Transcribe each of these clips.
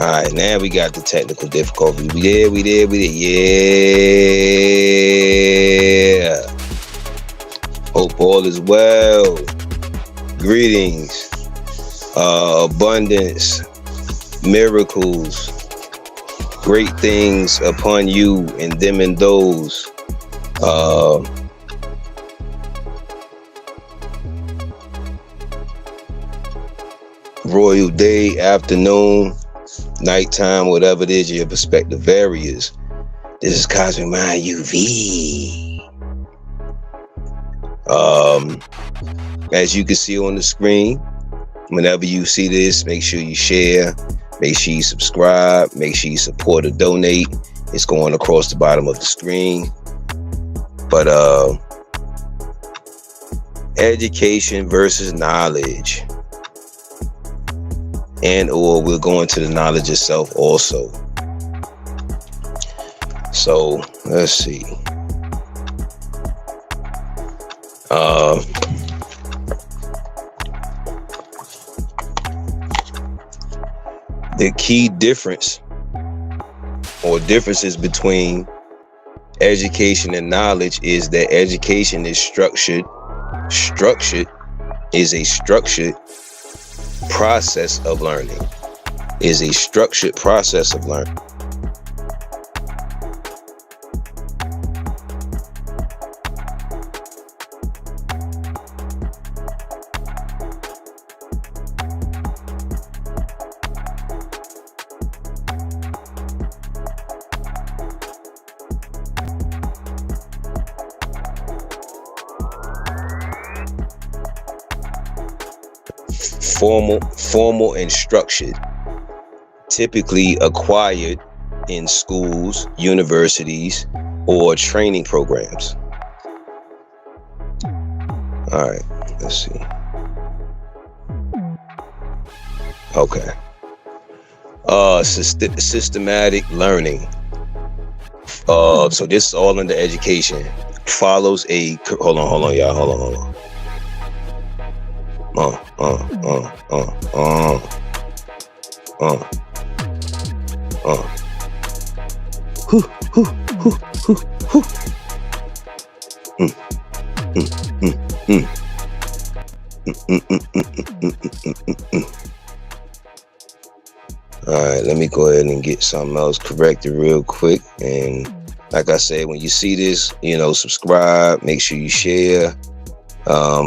All right, now we got the technical difficulty. We did. Yeah. Hope all is well. Greetings, abundance, miracles, great things upon you and them and those. Royal day, afternoon, nighttime, whatever it is, your perspective varies. This is Cosmic Mind UV. As you can see on the screen, whenever you see this, make sure you share, make sure you subscribe, make sure you support or donate. It's going across the bottom of the screen. But education versus knowledge. And or we'll go into the knowledge itself also. So let's see. The key difference or differences between education and knowledge is that education is structured is a structured process of learning. Is a structured process of learning. Formal and structured, typically acquired in schools, universities, or training programs. All right, let's see. Okay. Systematic learning. So this is all under education. Follows a hold on, y'all. Hold on. All right, let me go ahead and get something else corrected real quick. And like I said, when you see this, subscribe, make sure you share.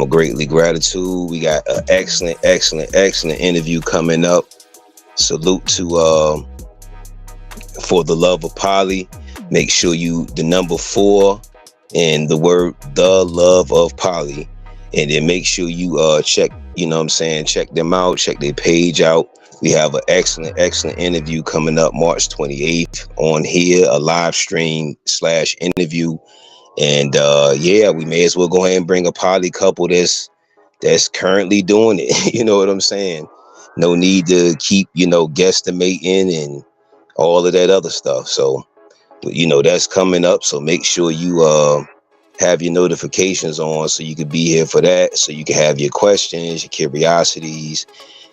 Greatly gratitude. We got an excellent interview coming up. Salute to For the Love of Pali. Make sure you the number 4 and the word The Love of Pali, and then make sure you check check them out, check their page out. We have an excellent interview coming up March 28th on here, a live stream / interview. And we may as well go ahead and bring a poly couple that's currently doing it. You know what I'm saying? No need to keep, guesstimating and all of that other stuff. So, that's coming up. So make sure you have your notifications on so you can be here for that. So you can have your questions, your curiosities,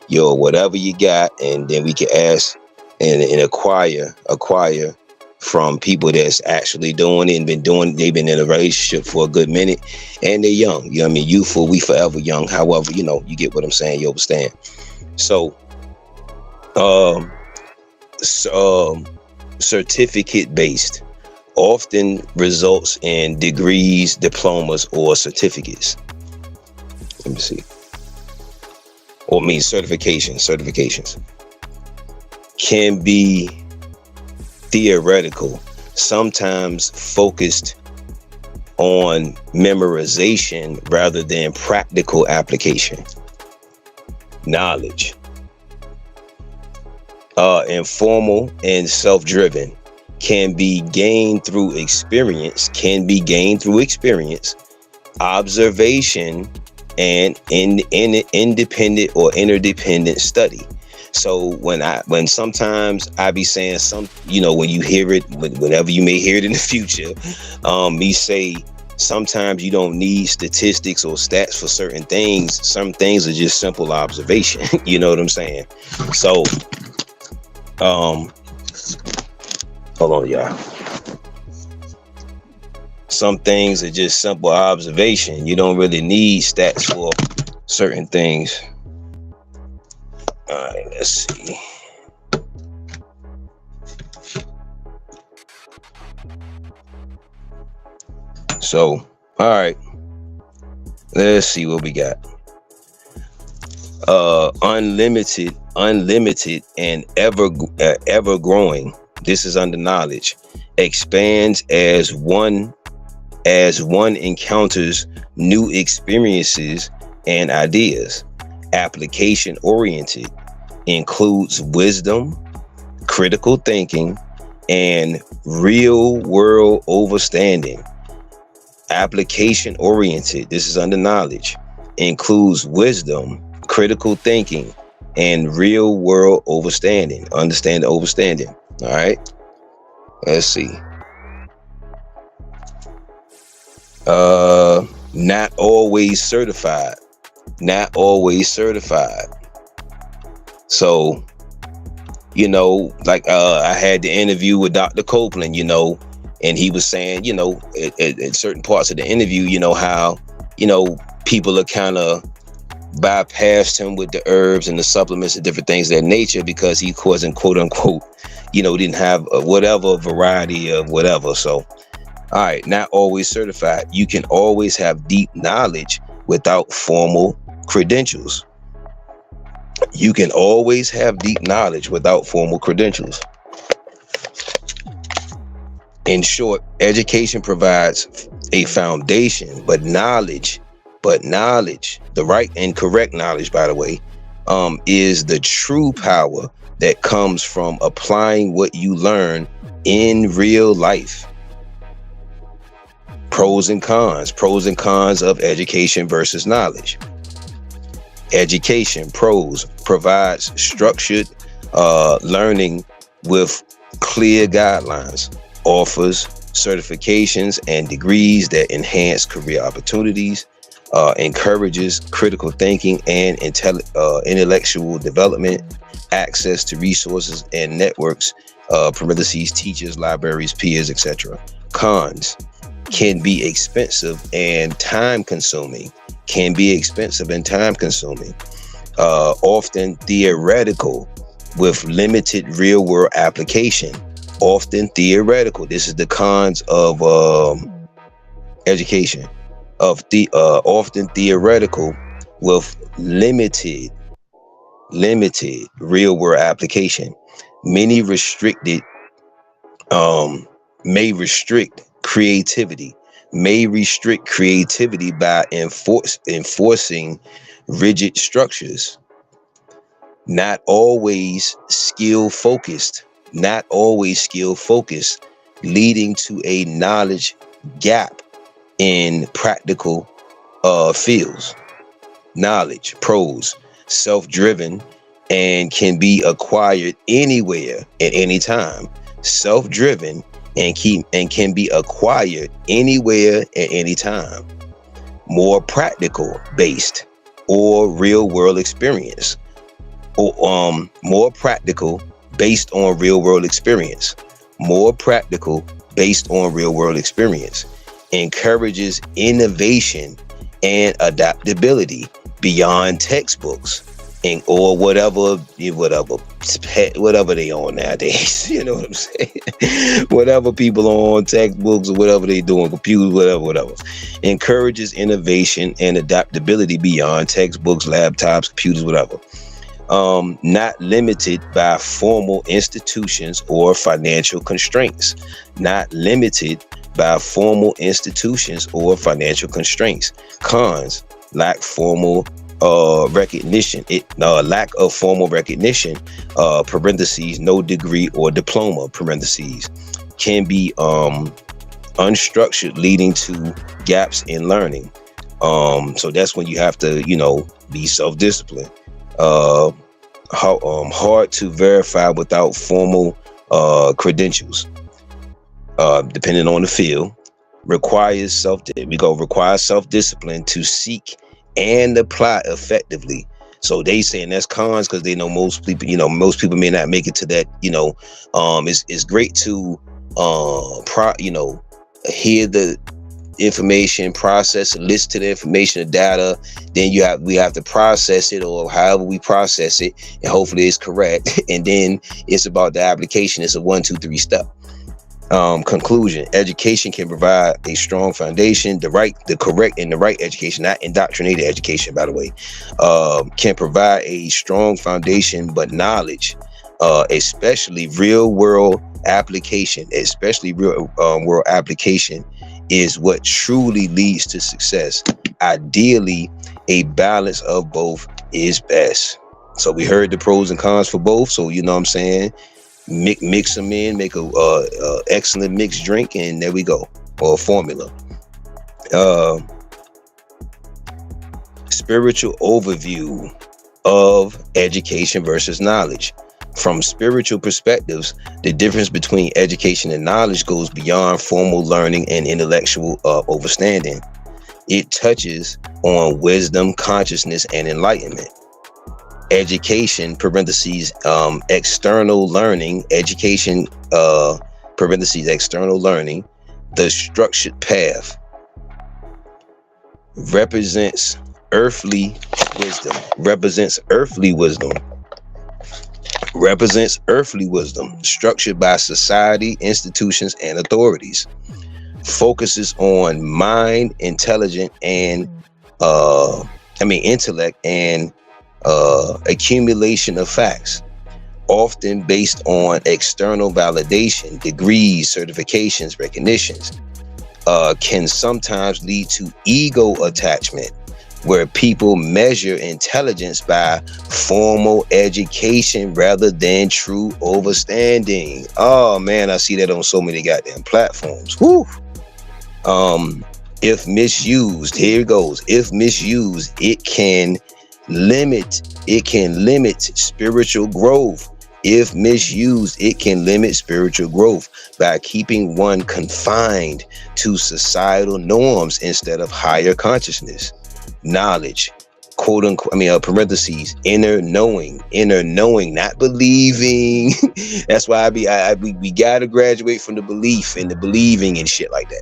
your whatever you got, and then we can ask and acquire from people that's actually doing it and been doing. They've been in a relationship for a good minute, and they're young. You know what I mean? Youthful, we forever young. However, you know, you get what I'm saying. You understand? So, certificate based often results in degrees, diplomas, or certificates. Let me see. Or means certifications can be theoretical, sometimes focused on memorization rather than practical application. Knowledge, informal and self-driven, can be gained through experience, observation, and independent or interdependent study. So when sometimes I be saying some, you know, when you hear it, whenever you may hear it in the future, me say sometimes you don't need statistics or stats for certain things. Some things are just simple observation. You know what I'm saying? So, hold on, y'all. Some things are just simple observation. You don't really need stats for certain things. All right, let's see. So, all right, let's see what we got. Unlimited and ever growing. This is under knowledge. Expands as one encounters new experiences and ideas. Application oriented includes wisdom, critical thinking, and real world understanding. Application oriented, this is under knowledge, includes wisdom, critical thinking, and real world understanding. All right, let's see. Not always certified. So, you know, like I had the interview with Dr. Copeland, you know, and he was saying, you know, at certain parts of the interview, you know, how, you know, people are kind of bypassed him with the herbs and the supplements and different things of that nature because he wasn't, quote unquote, you know, didn't have whatever variety of whatever. So, all right, not always certified. You can always have deep knowledge without formal credentials. You can always have deep knowledge without formal credentials. In short, education provides a foundation, but knowledge, the right and correct knowledge, by the way, is the true power that comes from applying what you learn in real life. Pros and cons of education versus knowledge. Education, pros, provides structured learning with clear guidelines, offers certifications and degrees that enhance career opportunities, encourages critical thinking and intellectual development, access to resources and networks, parentheses, teachers, libraries, peers, etc. Cons: can be expensive and time consuming. Often theoretical with limited real world application. Often theoretical. This is the cons of education. Often theoretical with limited real world application. May restrict creativity by enforcing rigid structures. Not always skill focused, leading to a knowledge gap in practical fields. Knowledge, pros, self-driven and can be acquired anywhere at any time. Self-driven and can be acquired anywhere at any time. More practical based or real world experience. more practical based on real world experience. More practical based on real world experience. Encourages innovation and adaptability beyond textbooks and or whatever they on nowadays. You know what I'm saying? Whatever people are on, textbooks or whatever they doing, computers, whatever. Encourages innovation and adaptability beyond textbooks, laptops, computers, whatever. Not limited by formal institutions or financial constraints. Not limited by formal institutions or financial constraints. Cons: lack formal recognition. Lack of formal recognition. Parentheses, no degree or diploma. Parentheses, can be unstructured, leading to gaps in learning. So that's when you have to, be self-disciplined. Hard to verify without formal credentials. Depending on the field, requires self-discipline to seek and apply effectively. So they saying that's cons because they know most people may not make it to that. It's great to hear the information, process it, listen to the information, the data, then we have to process it, or however we process it, and hopefully it's correct. And then it's about the application. It's a 1, 2, 3 step. Conclusion: education can provide a strong foundation. The correct and the right education, not indoctrinated education, by the way, can provide a strong foundation, but knowledge, especially real world application, is what truly leads to success. Ideally, a balance of both is best. So we heard the pros and cons for both. So you know what I'm saying? Mix them in, make a excellent mixed drink, and there we go, or a formula. Spiritual overview of education versus knowledge. From spiritual perspectives, the difference between education and knowledge goes beyond formal learning and intellectual understanding. It touches on wisdom, consciousness, and enlightenment. Education, parentheses, external learning, education, parentheses, external learning, the structured path, represents earthly wisdom, structured by society, institutions, and authorities. Focuses on mind, intellect, and accumulation of facts, often based on external validation, degrees, certifications, recognitions. Can sometimes lead to ego attachment, where people measure intelligence by formal education rather than true understanding. Oh man, I see that on so many goddamn platforms. Whew. If misused, here it goes. If misused, it can limit spiritual growth. If misused, it can limit spiritual growth by keeping one confined to societal norms instead of higher consciousness. Knowledge, quote unquote, parentheses, inner knowing, not believing. That's why we gotta graduate from the belief and the believing and shit like that.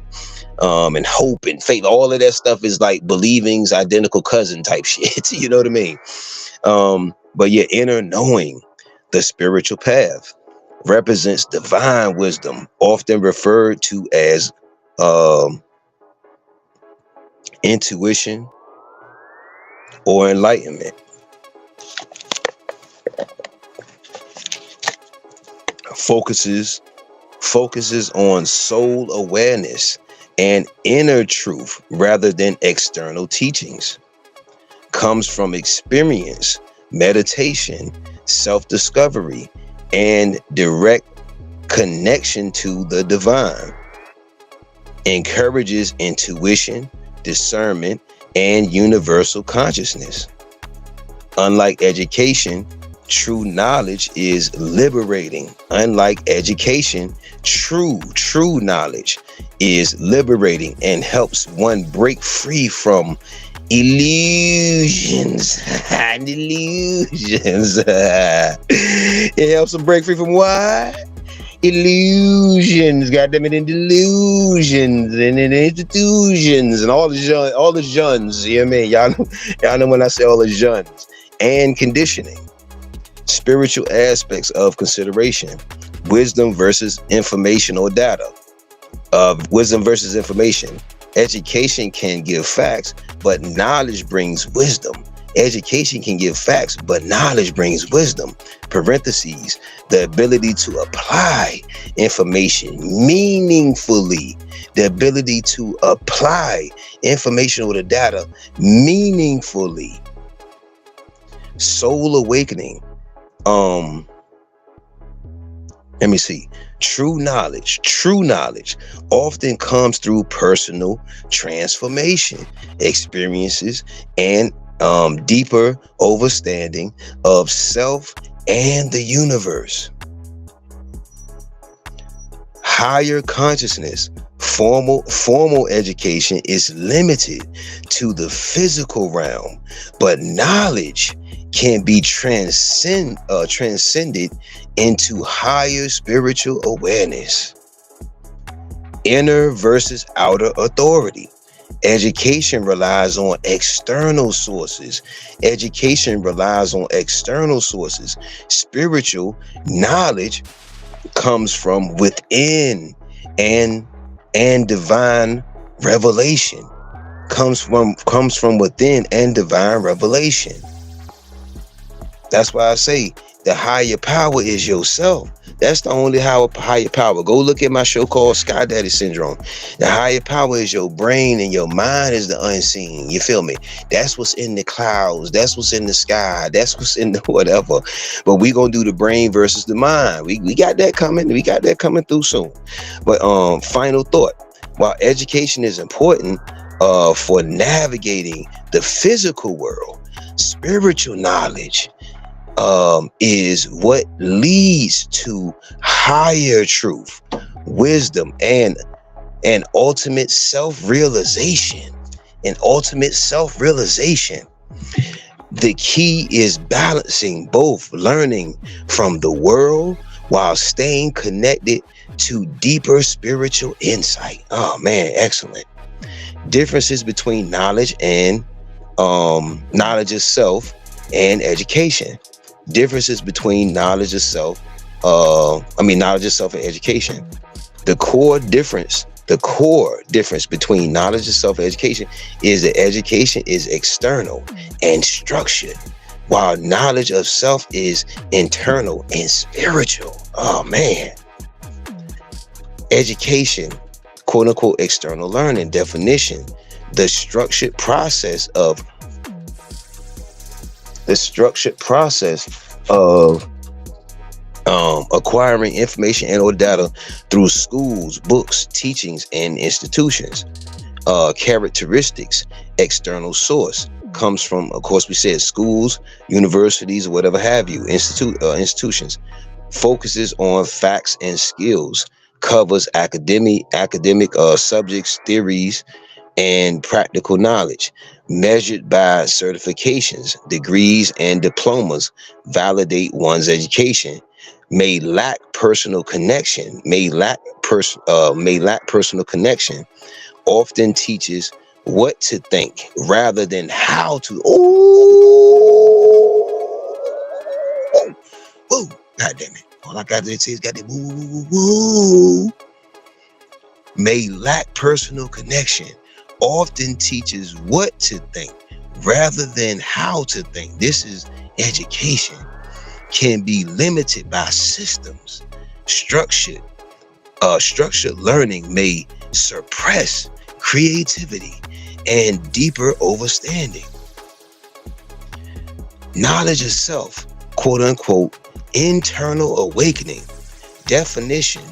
And hope and faith, all of that stuff is like believing's identical cousin type shit. You know what I mean? But yeah, inner knowing, the spiritual path, represents divine wisdom, often referred to as intuition or enlightenment. Focuses on soul awareness and inner truth rather than external teachings. Comes from experience, meditation, self-discovery, and direct connection to the divine. Encourages intuition, discernment, and universal consciousness. Unlike education, true knowledge is liberating. Unlike education, true knowledge is liberating and helps one break free from Illusions. Delusions. It helps them break free from what? Illusions. Goddamn it, in delusions and in institutions and all the juns. You know what I mean? Y'all know when I say all the juns. And conditioning. Spiritual aspects of consideration. Wisdom versus information or data. Wisdom versus information. Education can give facts, but knowledge brings wisdom. Education can give facts, but knowledge brings wisdom. Parentheses, the ability to apply information meaningfully. The ability to apply information or the data meaningfully. Soul awakening. Let me see. True knowledge often comes through personal transformation, experiences, and deeper understanding of self and the universe. Higher consciousness. Formal education is limited to the physical realm, but knowledge can be transcended into higher spiritual awareness. Inner versus outer authority. Education relies on external sources. Spiritual knowledge comes from within, and divine revelation comes from within and divine revelation. That's why I say the higher power is yourself. That's the only higher power. Go look at my show called Sky Daddy Syndrome. The higher power is your brain, and your mind is the unseen. You feel me? That's what's in the clouds. That's what's in the sky. That's what's in the whatever. But we gonna do the brain versus the mind. We got that coming. We got that coming through soon. But final thought. While education is important for navigating the physical world, spiritual knowledge is what leads to higher truth, wisdom, and ultimate self-realization. The key is balancing both learning from the world while staying connected to deeper spiritual insight. Oh man, excellent. Differences between knowledge and knowledge of self and education. Differences between knowledge of self and education. The core difference between knowledge of self and education is that education is external and structured, while knowledge of self is internal and spiritual. Oh man. Education, quote unquote, external learning. Definition: the structured process of acquiring information and or data through schools, books, teachings, and institutions. Characteristics: external source comes from, of course, we said schools, universities, or whatever have you, institutions. Focuses on facts and skills. Covers academic subjects, theories, and practical knowledge. Measured by certifications, degrees, and diplomas. Validate one's education. May lack personal connection. Often teaches what to think rather than how to. Oh, God damn it! All I got to say is got the woo. May lack personal connection. Often teaches what to think rather than how to think. This is education. Can be limited by systems. Structured learning may suppress creativity and deeper understanding. Knowledge of self, quote unquote, internal awakening. Definition: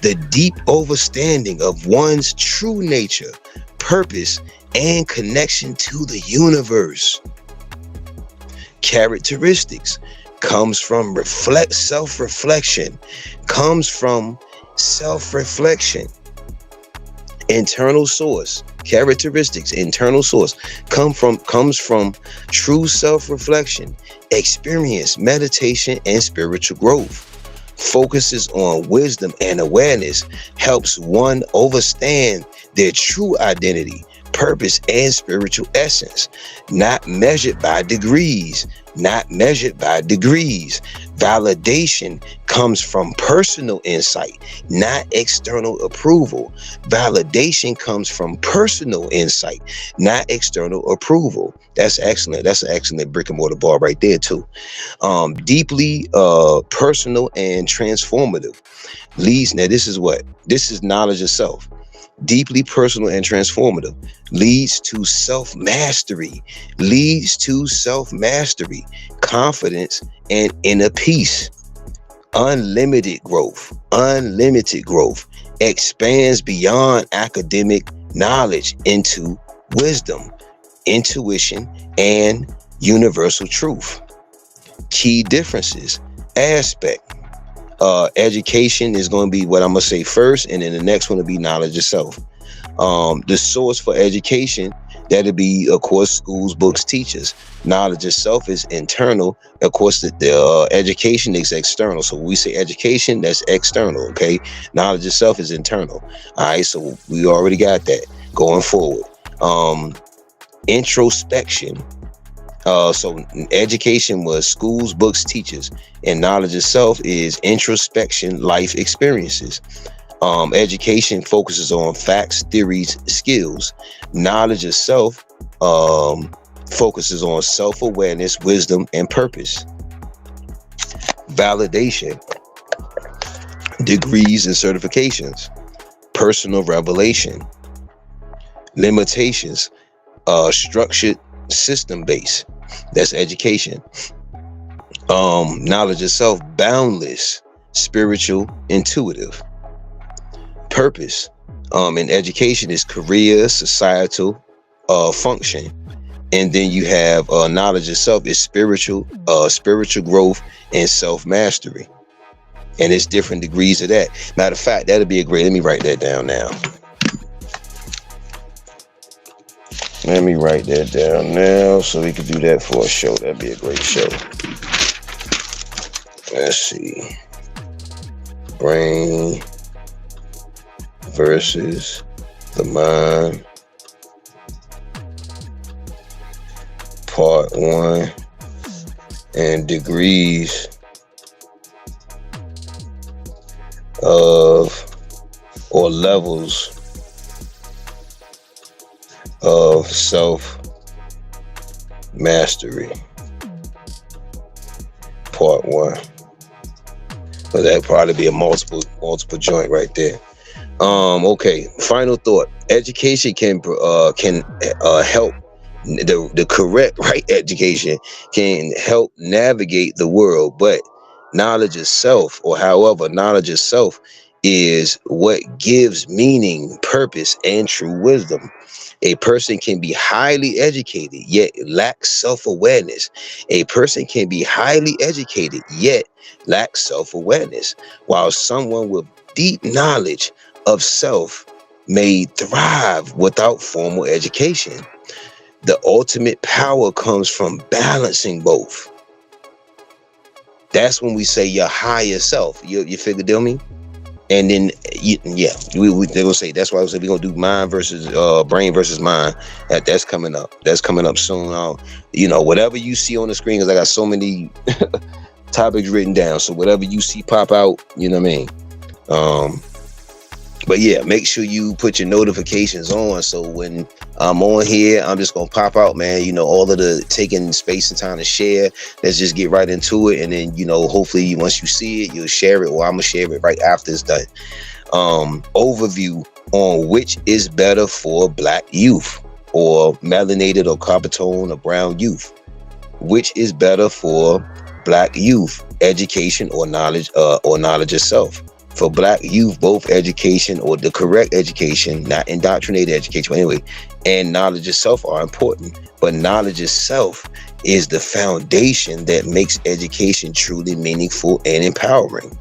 the deep understanding of one's true nature, purpose, and connection to the universe. Characteristics: comes from self-reflection. Internal source: characteristics, internal source, comes from true self-reflection, experience, meditation, and spiritual growth. Focuses on wisdom and awareness, helps one understand their true identity, purpose, and spiritual essence, not measured by degrees. Validation comes from personal insight, not external approval. Validation comes from personal insight, not external approval. That's excellent. That's an excellent brick and mortar bar right there too. Deeply personal and transformative. Leads, now this is knowledge of self. Deeply personal and transformative, leads to self-mastery, confidence, and inner peace. Unlimited growth, expands beyond academic knowledge into wisdom, intuition, and universal truth. Key differences. Aspect. Education is going to be what I'm going to say first, and then the next one will be knowledge of self. The source for education, that'll be, of course, schools, books, teachers. Knowledge of self is internal. Of course, the education is external. So when we say education, that's external, okay? Knowledge of self is internal. All right, so we already got that going forward. Introspection. So education was schools, books, teachers, and knowledge of self is introspection, life experiences. Education focuses on facts, theories, skills. Knowledge of self focuses on self-awareness, wisdom, and purpose. Validation, degrees and certifications. Personal revelation. Limitations, structured system base. That's education. Knowledge of self, boundless, spiritual, intuitive. Purpose in education is career, societal function. And then you have knowledge of self is spiritual growth and self-mastery. And it's different degrees of that. Matter of fact, that'll be a great, let me write that down now. Let me write that down now so we can do that for a show. That'd be a great show. Let's see. Brain versus the mind. Part 1. And degrees of or levels of self-mastery. Part 1. But that'd probably be a multiple joint right there. Okay. Final thought. Education can help. The correct education can help navigate the world, but knowledge of self, knowledge of self is what gives meaning, purpose, and true wisdom. A person can be highly educated, yet lack self-awareness. A person can be highly educated, yet lack self-awareness, while someone with deep knowledge of self may thrive without formal education. The ultimate power comes from balancing both. That's when we say your higher self. You figure, deal me? And then, they're gonna say, that's why I was saying we're gonna do mind versus brain versus mind. That's coming up. That's coming up soon. Whatever you see on the screen, because I got so many topics written down. So whatever you see pop out, you know what I mean? But yeah, make sure you put your notifications on. So when I'm on here, I'm just going to pop out, man. All of the taking space and time to share. Let's just get right into it. And then, hopefully once you see it, you'll share it, or I'm going to share it right after it's done. Overview on which is better for Black youth, or melanated or copper tone or brown youth. Which is better for Black youth, education or knowledge of self. For Black youth, both education, or the correct education, not indoctrinated education, but anyway, and knowledge of self are important. But knowledge of self is the foundation that makes education truly meaningful and empowering.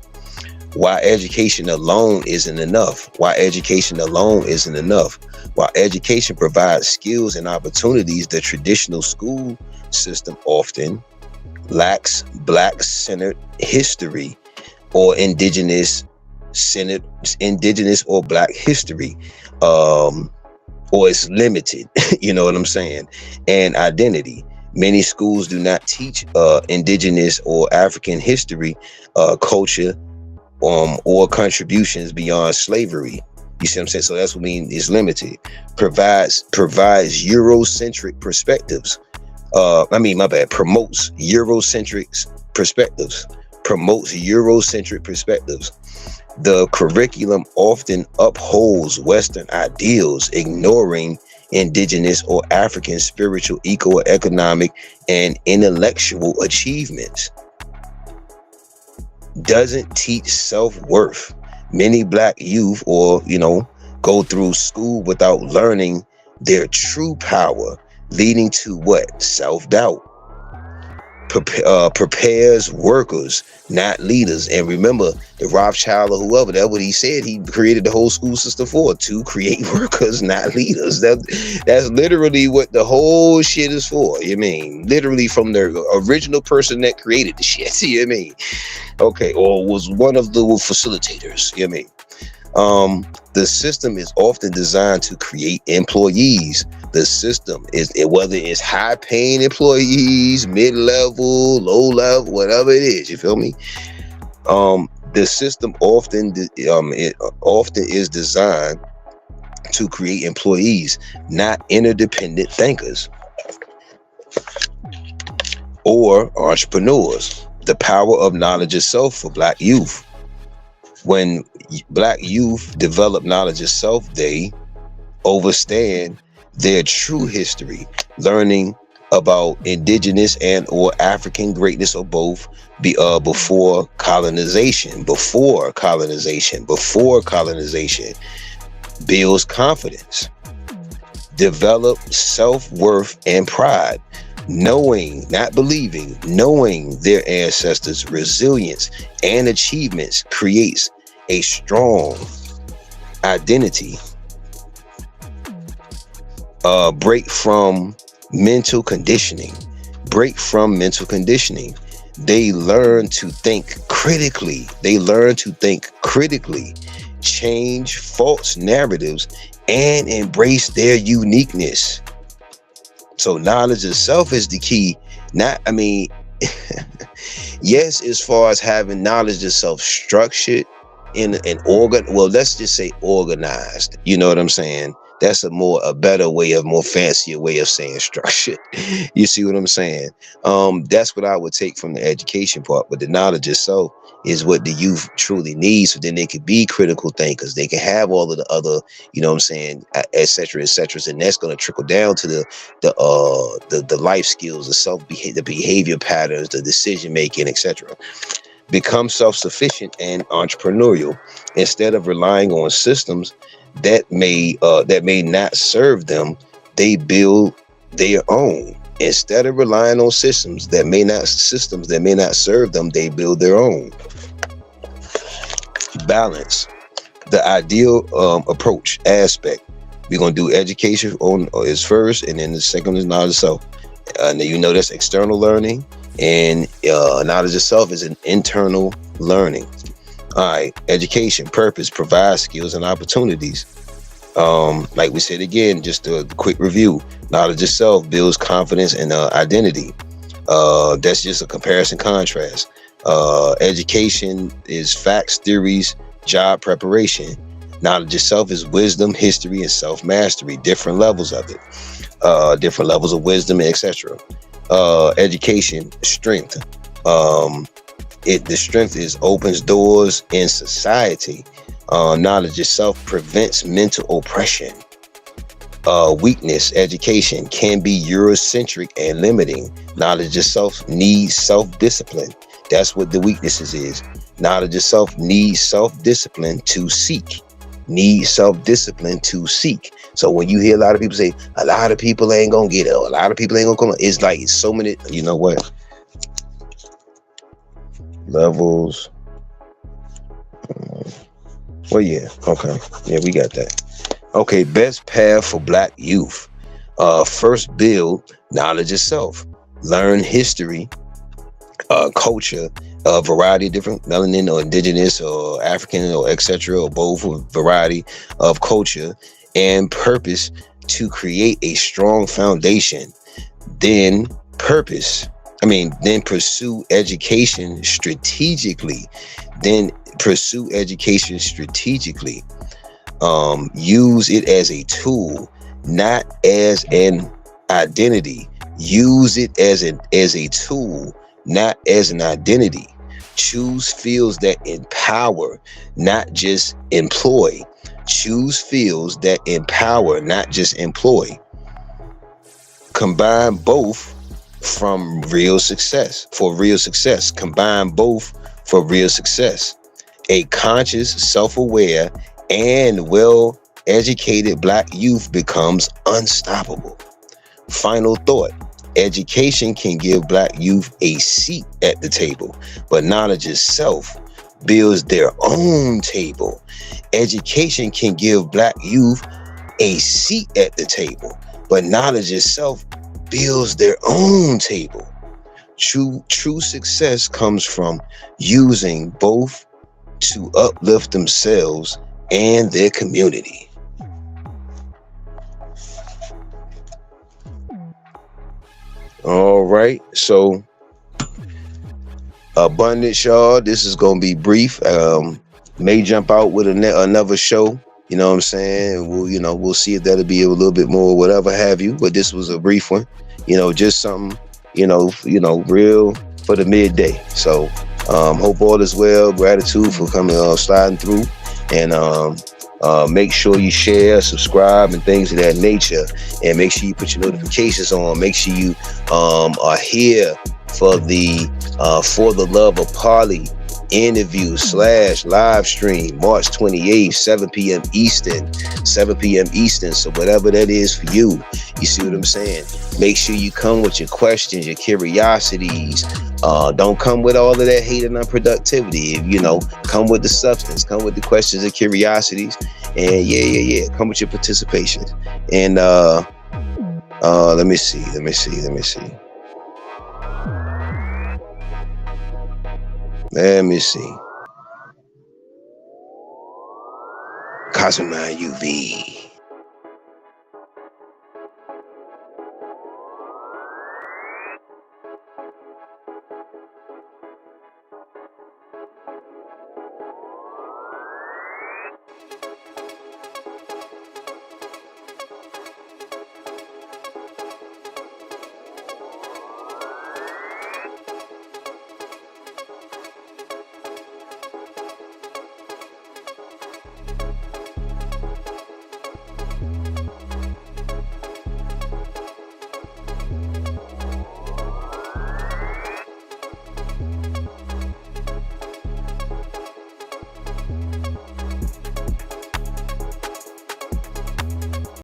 Why education alone isn't enough. Why education alone isn't enough. While education provides skills and opportunities, the traditional school system often lacks black-centered history or indigenous or black history, or it's limited. You know what I'm saying? And identity. Many schools do not teach indigenous or African history, culture, or contributions beyond slavery. You see what I'm saying? So that's what I mean. It's limited. Provides Eurocentric perspectives. Promotes Eurocentric perspectives. The curriculum often upholds Western ideals, ignoring indigenous or African spiritual, economic, and intellectual achievements. Doesn't teach self-worth. Many black youth, go through school without learning their true power, leading to what? Self-doubt. Prepares workers, not leaders. And remember, the Rothschild or whoever, that's what he said he created the whole school system for, to create workers, not leaders. That's literally what the whole shit is for. You mean literally from the original person that created the shit. You mean, okay, or was one of the facilitators. You mean, the system is often designed to create employees. The system is, whether it's high paying employees, mid-level, low level, whatever it is, you feel me? The system often is designed to create employees, not interdependent thinkers or entrepreneurs. The power of knowledge itself for black youth. When black youth develop knowledge of self, they understand their true history, learning about indigenous and or African greatness or both before colonization builds confidence, develop self-worth and pride, knowing, not believing, knowing their ancestors' resilience and achievements creates a strong identity. Break from mental conditioning. They learn to think critically. Change false narratives and embrace their uniqueness. So knowledge of self is the key. Yes, as far as having knowledge of self structured in an let's just say organized. You know what I'm saying? That's a more fancier way of saying structured. You see what I'm saying? That's what I would take from the education part. But the knowledge itself is what the youth truly needs. So then they could be critical thinkers. They can have all of the other, you know what I'm saying, et cetera, and that's going to trickle down to the life skills, the behavior patterns, the decision making, etc. Become self-sufficient and entrepreneurial instead of relying on systems that may not serve them. They build their own. Instead of relying on systems that may not serve them, they build their own. Balance. The ideal approach aspect. We're gonna do education is first, and then the second is knowledge of self. Now that's external learning, and knowledge of self is an internal learning. All right, education purpose provides skills and opportunities. Like we said again, just a quick review. Knowledge of self builds confidence and identity. That's just a comparison contrast. Education is facts, theories, job preparation. Knowledge of self is wisdom, history, and self-mastery. Different levels of it. Different levels of wisdom, etc. Education, strength. The strength is opens doors in society. Knowledge itself prevents mental oppression. Weakness, education can be Eurocentric and limiting. Knowledge itself needs self-discipline. That's what the weaknesses is. Knowledge itself needs self-discipline to seek. So when you hear a lot of people say, a lot of people ain't gonna get it, or a lot of people ain't gonna come, it's like so many, you know what? Levels Well, yeah. Okay. Yeah, we got that. Okay. Best path for Black youth. First, build knowledge of self. Learn history, culture, a variety of different melanin or indigenous or African or etc. or both, or variety of culture and purpose to create a strong foundation. Then purpose. Then pursue education strategically. Then pursue education strategically. Use it as a tool, not as an identity. Use it as a tool, not as an identity. Choose fields that empower, not just employ. Choose fields that empower, not just employ. Combine both from real success for real success. Combine both for real success. A conscious, self-aware, and well-educated Black youth becomes unstoppable. Final thought. Education can give Black youth a seat at the table, but knowledge itself builds their own table. Education can give Black youth a seat at the table, but knowledge itself builds their own table. True success comes from using both to uplift themselves and their community. All right, so abundance, y'all. This is gonna be brief. May jump out with another show. You know what I'm saying? We'll see if that'll be a little bit more, whatever have you. But this was a brief one. Just something. Real for the midday. So, hope all is well. Gratitude for coming, sliding through, and make sure you share, subscribe, and things of that nature. And make sure you put your notifications on. Make sure you are here for the For the Love of Parley interview / live stream March 28th, 7 p.m. Eastern. So whatever that is for you, you see what I'm saying? Make sure you come with your questions, your curiosities. Don't come with all of that hate and unproductivity. Come with the substance, come with the questions and curiosities, and yeah. Come with your participation. And let me see. Let me see. Cosmine UV.